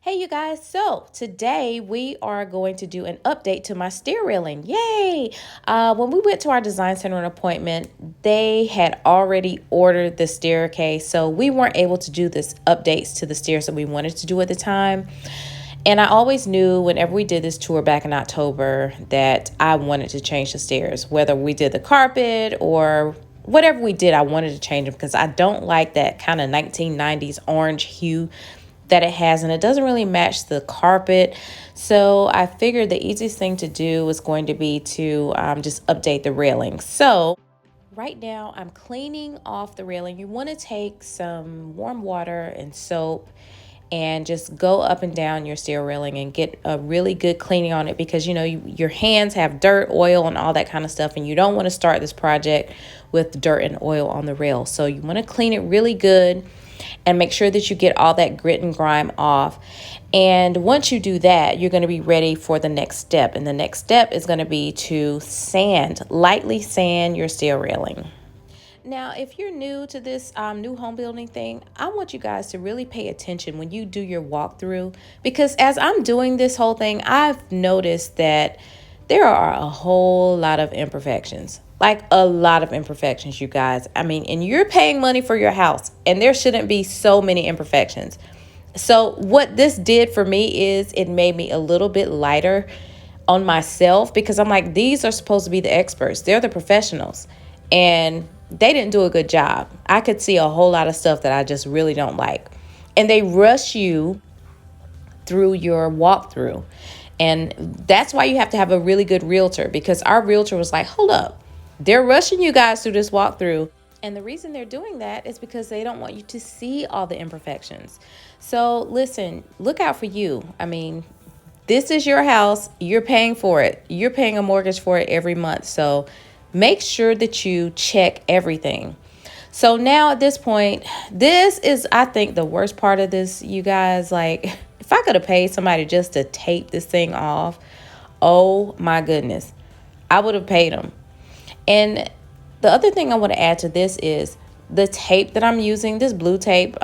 Hey you guys, so today we are going to do an update to my stair railing. Yay! When we went to our design center an appointment, they had already ordered the staircase, so we weren't able to do this updates to the stairs that we wanted to do at the time. And I always knew whenever we did this tour back in October that I wanted to change the stairs, whether we did the carpet or whatever we did, I wanted to change them because I don't like that kind of 1990s orange hue that it has, and it doesn't really match the carpet. So I figured the easiest thing to do was going to be to just update the railing. So right now I'm cleaning off the railing. You want to take some warm water and soap and just go up and down your stair railing and get a really good cleaning on it, because your hands have dirt, oil, and all that kind of stuff, and you don't want to start this project with dirt and oil on the rail. So you want to clean it really good and make sure that you get all that grit and grime off. And once you do that, you're going to be ready for the next step. And the next step is going to be to lightly sand your stair railing. Now, if you're new to this new home building thing, I want you guys to really pay attention when you do your walkthrough, because as I'm doing this whole thing, I've noticed that there are a whole lot of imperfections. Like a lot of imperfections, you guys. I mean, and you're paying money for your house, and there shouldn't be so many imperfections. So what this did for me is it made me a little bit lighter on myself, because I'm like, these are supposed to be the experts. They're the professionals. And they didn't do a good job. I could see a whole lot of stuff that I just really don't like. And they rush you through your walkthrough. And that's why you have to have a really good realtor, because our realtor was like, hold up, they're rushing you guys through this walkthrough. And the reason they're doing that is because they don't want you to see all the imperfections. So listen, look out for you. I mean, this is your house. You're paying for it. You're paying a mortgage for it every month. So make sure that you check everything. So now at this point, this is, I think, the worst part of this, you guys. Like, if I could have paid somebody just to tape this thing off, oh my goodness, I would have paid them. And the other thing I want to add to this is the tape that I'm using, this blue tape.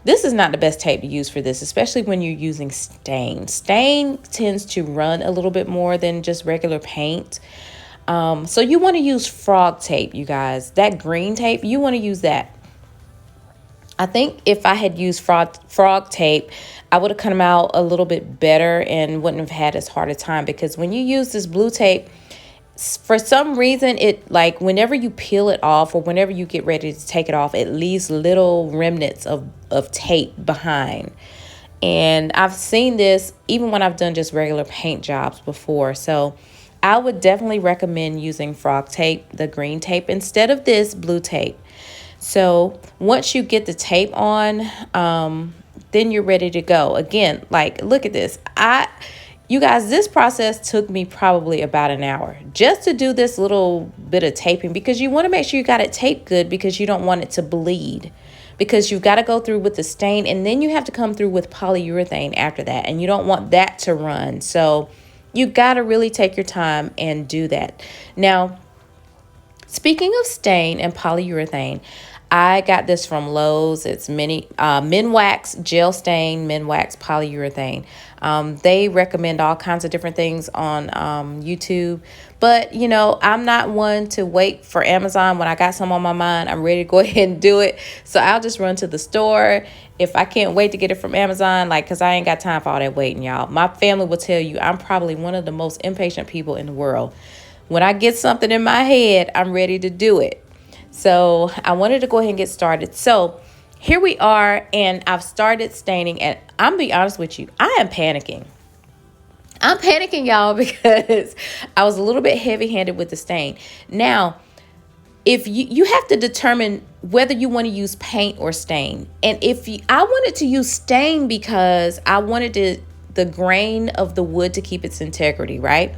This is not the best tape to use for this, especially when you're using stain. Stain tends to run a little bit more than just regular paint. So you want to use frog tape, you guys. That green tape, you want to use that. I think if I had used frog tape, I would have come out a little bit better and wouldn't have had as hard a time, because when you use this blue tape, for some reason, it, like, whenever you peel it off or whenever you get ready to take it off, it leaves little remnants of tape behind. And I've seen this even when I've done just regular paint jobs before. So I would definitely recommend using frog tape, the green tape, instead of this blue tape. So once you get the tape on, then you're ready to go. Again, like, look at this. You guys, this process took me probably about an hour just to do this little bit of taping, because you want to make sure you got it taped good, because you don't want it to bleed, because you've got to go through with the stain, and then you have to come through with polyurethane after that, and you don't want that to run. So you got to really take your time and do that. Now, speaking of stain and polyurethane, I got this from Lowe's. It's Minwax Gel Stain, Minwax Polyurethane. They recommend all kinds of different things on YouTube. But, I'm not one to wait for Amazon. When I got some on my mind, I'm ready to go ahead and do it. So I'll just run to the store. If I can't wait to get it from Amazon, because I ain't got time for all that waiting, y'all. My family will tell you I'm probably one of the most impatient people in the world. When I get something in my head, I'm ready to do it. So I wanted to go ahead and get started. So here we are, and I've started staining, and I'm be honest with you, I am panicking. I'm panicking, y'all, because I was a little bit heavy-handed with the stain. Now, if you have to determine whether you want to use paint or stain. And I wanted to use stain because I wanted the grain of the wood to keep its integrity, right?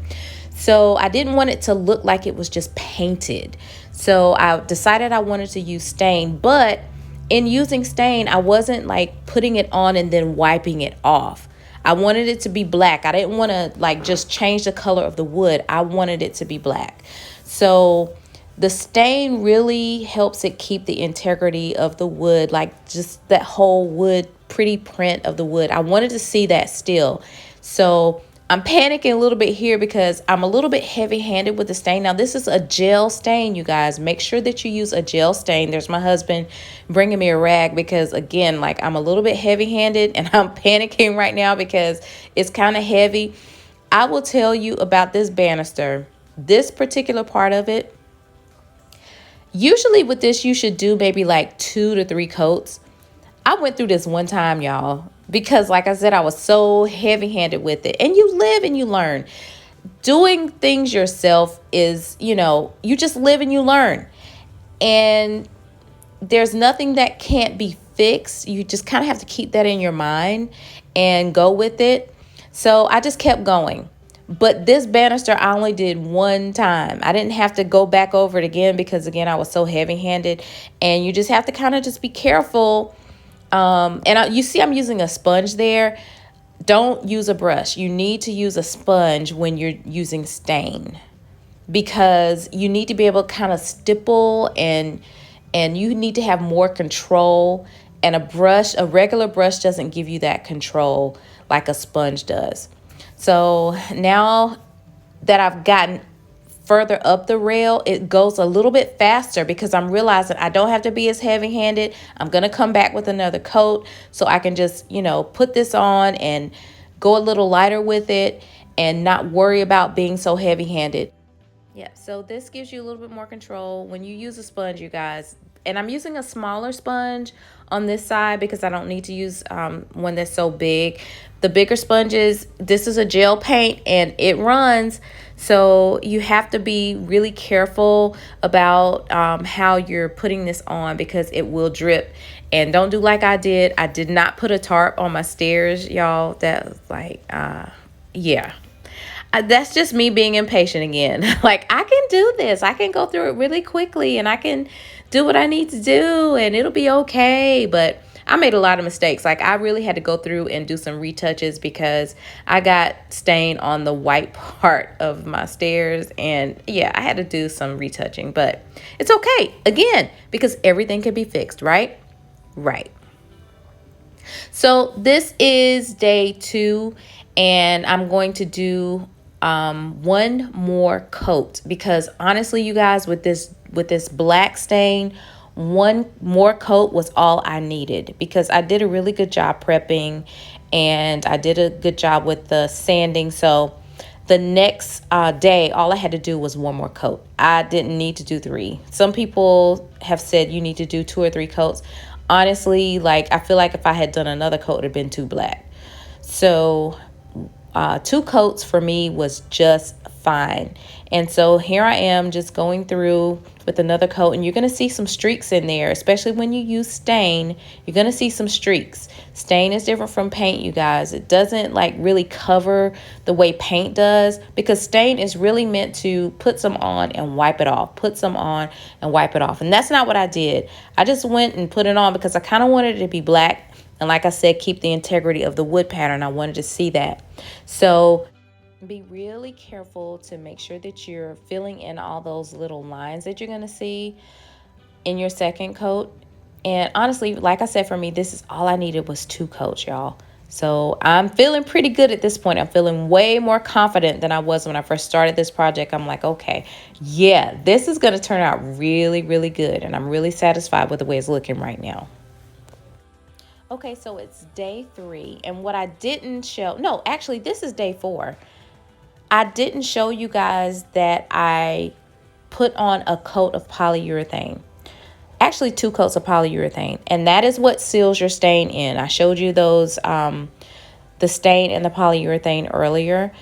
So I didn't want it to look like it was just painted. So I decided I wanted to use stain, but in using stain, I wasn't like putting it on and then wiping it off. I wanted it to be black. I didn't want to like just change the color of the wood. I wanted it to be black. So the stain really helps it keep the integrity of the wood, like just that whole wood pretty print of the wood. I wanted to see that still. So I'm panicking a little bit here because I'm a little bit heavy-handed with the stain. Now, this is a gel stain, you guys. Make sure that you use a gel stain. There's my husband bringing me a rag because, again, like, I'm a little bit heavy-handed and I'm panicking right now because it's kind of heavy. I will tell you about this banister, this particular part of it. Usually with this, you should do maybe like 2 to 3 coats. I went through this one time, y'all, because like I said, I was so heavy-handed with it. And you live and you learn. Doing things yourself is, you just live and you learn. And there's nothing that can't be fixed. You just kind of have to keep that in your mind and go with it. So I just kept going. But this banister, I only did one time. I didn't have to go back over it again because, again, I was so heavy-handed. And you just have to kind of just be careful. You see I'm using a sponge there. Don't use a brush. You need to use a sponge when you're using stain because you need to be able to kind of stipple and you need to have more control. And a regular brush doesn't give you that control like a sponge does. So now that I've gotten further up the rail, it goes a little bit faster because I'm realizing I don't have to be as heavy-handed. I'm going to come back with another coat so I can just, put this on and go a little lighter with it and not worry about being so heavy-handed. Yeah, so this gives you a little bit more control when you use a sponge, you guys. And I'm using a smaller sponge on this side because I don't need to use one that's so big. The bigger sponges, this is a gel paint and it runs. So you have to be really careful about how you're putting this on because it will drip. And don't do like I did. I did not put a tarp on my stairs, y'all. That was like, yeah. That's just me being impatient again. Like, I can do this. I can go through it really quickly and I can do what I need to do and it'll be okay. But I made a lot of mistakes. Like, I really had to go through and do some retouches because I got stain on the white part of my stairs. And yeah, I had to do some retouching, but it's okay. Again, because everything can be fixed, right? Right. So this is day 2 and I'm going to do one more coat because honestly, you guys, with this black stain, one more coat was all I needed because I did a really good job prepping and I did a good job with the sanding. So the next day, all I had to do was one more coat. I didn't need to do 3. Some people have said you need to do 2 or 3 coats. Honestly, like, I feel like if I had done another coat, it would have been too black. So 2 coats for me was just fine. And so here I am just going through with another coat, and you're going to see some streaks in there, especially when you use stain. You're going to see some streaks. Stain is different from paint, you guys. It doesn't like really cover the way paint does because stain is really meant to put some on and wipe it off. Put some on and wipe it off. And that's not what I did. I just went and put it on because I kind of wanted it to be black. And like I said, keep the integrity of the wood pattern. I wanted to see that. So be really careful to make sure that you're filling in all those little lines that you're going to see in your second coat. And honestly, like I said, for me, this is all I needed was 2 coats, y'all. So I'm feeling pretty good at this point. I'm feeling way more confident than I was when I first started this project. I'm like, okay, yeah, this is going to turn out really, really good. And I'm really satisfied with the way it's looking right now. Okay, so it's day 3. And what I didn't show, no, actually, this is day 4. I didn't show you guys that I put on a coat of polyurethane. Actually, 2 coats of polyurethane. And that is what seals your stain in. I showed you those, the stain and the polyurethane earlier.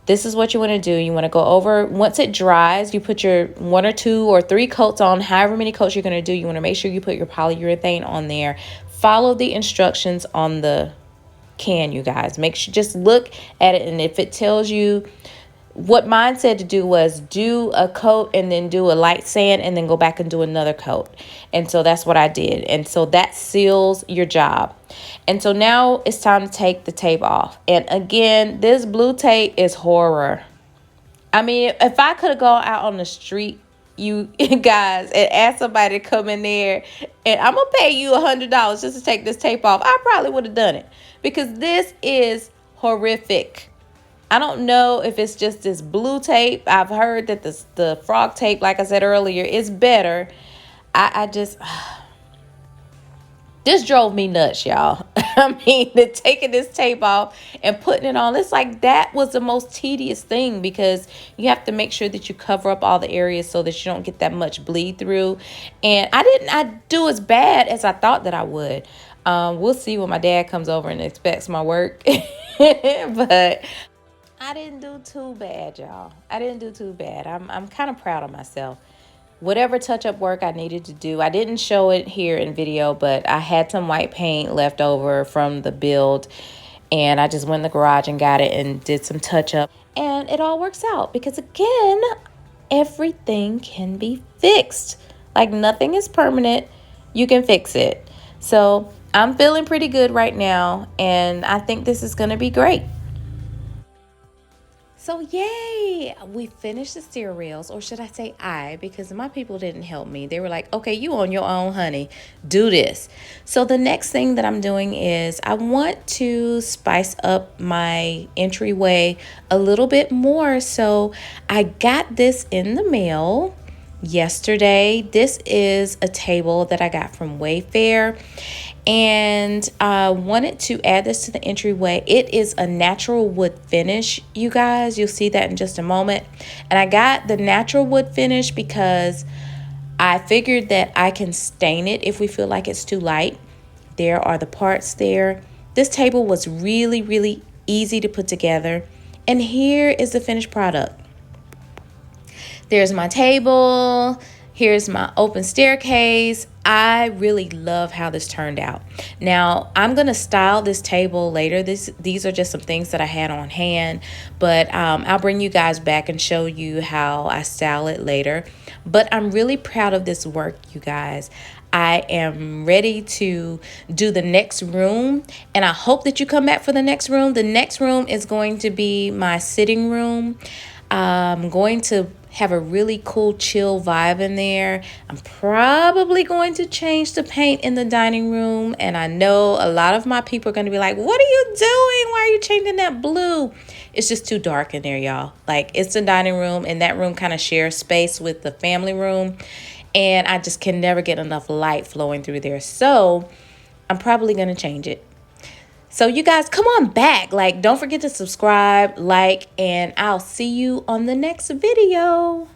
This is what you want to do. You want to go over, once it dries, you put your 1 or 2 or 3 coats on, however many coats you're going to do. You want to make sure you put your polyurethane on there. Follow the instructions on the can, you guys. Make sure, just look at it, and if it tells you, what mine said to do was do a coat and then do a light sand and then go back and do another coat. And so that's what I did. And so that seals your job. And so now it's time to take the tape off. And again, this blue tape is horror. I mean, if I could have gone out on the street, you guys, and ask somebody to come in there and I'm gonna pay you $100 just to take this tape off, I probably would have done it, because this is horrific. I don't know if it's just this blue tape. I've heard that the frog tape, like I said earlier, is better. I just this drove me nuts, y'all. I mean, taking this tape off and putting it on, it's like that was the most tedious thing, because you have to make sure that you cover up all the areas so that you don't get that much bleed through. And I do as bad as I thought that I would. We'll see when my dad comes over and inspects my work. But I didn't do too bad, y'all. I didn't do too bad. I'm kind of proud of myself. Whatever touch-up work I needed to do, I didn't show it here in video, but I had some white paint left over from the build, and I just went in the garage and got it and did some touch-up. And it all works out because, again, everything can be fixed. Like, nothing is permanent. You can fix it. So I'm feeling pretty good right now, and I think this is going to be great. So yay, we finished the cereals, or should I say because my people didn't help me. They were like, okay, you on your own, honey, do this. So the next thing that I'm doing is I want to spice up my entryway a little bit more. So I got this in the mail yesterday. This is a table that I got from Wayfair, and I wanted to add this to the entryway. It is a natural wood finish, you guys. You'll see that in just a moment. And I got the natural wood finish because I figured that I can stain it if we feel like it's too light. There are the parts there. This table was really, really easy to put together. And here is the finished product. There's my table. Here's my open staircase. I really love how this turned out. Now, I'm going to style this table later. These are just some things that I had on hand, but I'll bring you guys back and show you how I style it later. But I'm really proud of this work, you guys. I am ready to do the next room, and I hope that you come back for the next room. The next room is going to be my sitting room. I'm going to have a really cool chill vibe in there. I'm probably going to change the paint in the dining room, and I know a lot of my people are going to be like, what are you doing? Why are you changing that blue? It's just too dark in there, y'all. Like, it's the dining room, and that room kind of shares space with the family room, and I just can never get enough light flowing through there. So I'm probably going to change it. So you guys, come on back. Like, don't forget to subscribe, like, and I'll see you on the next video.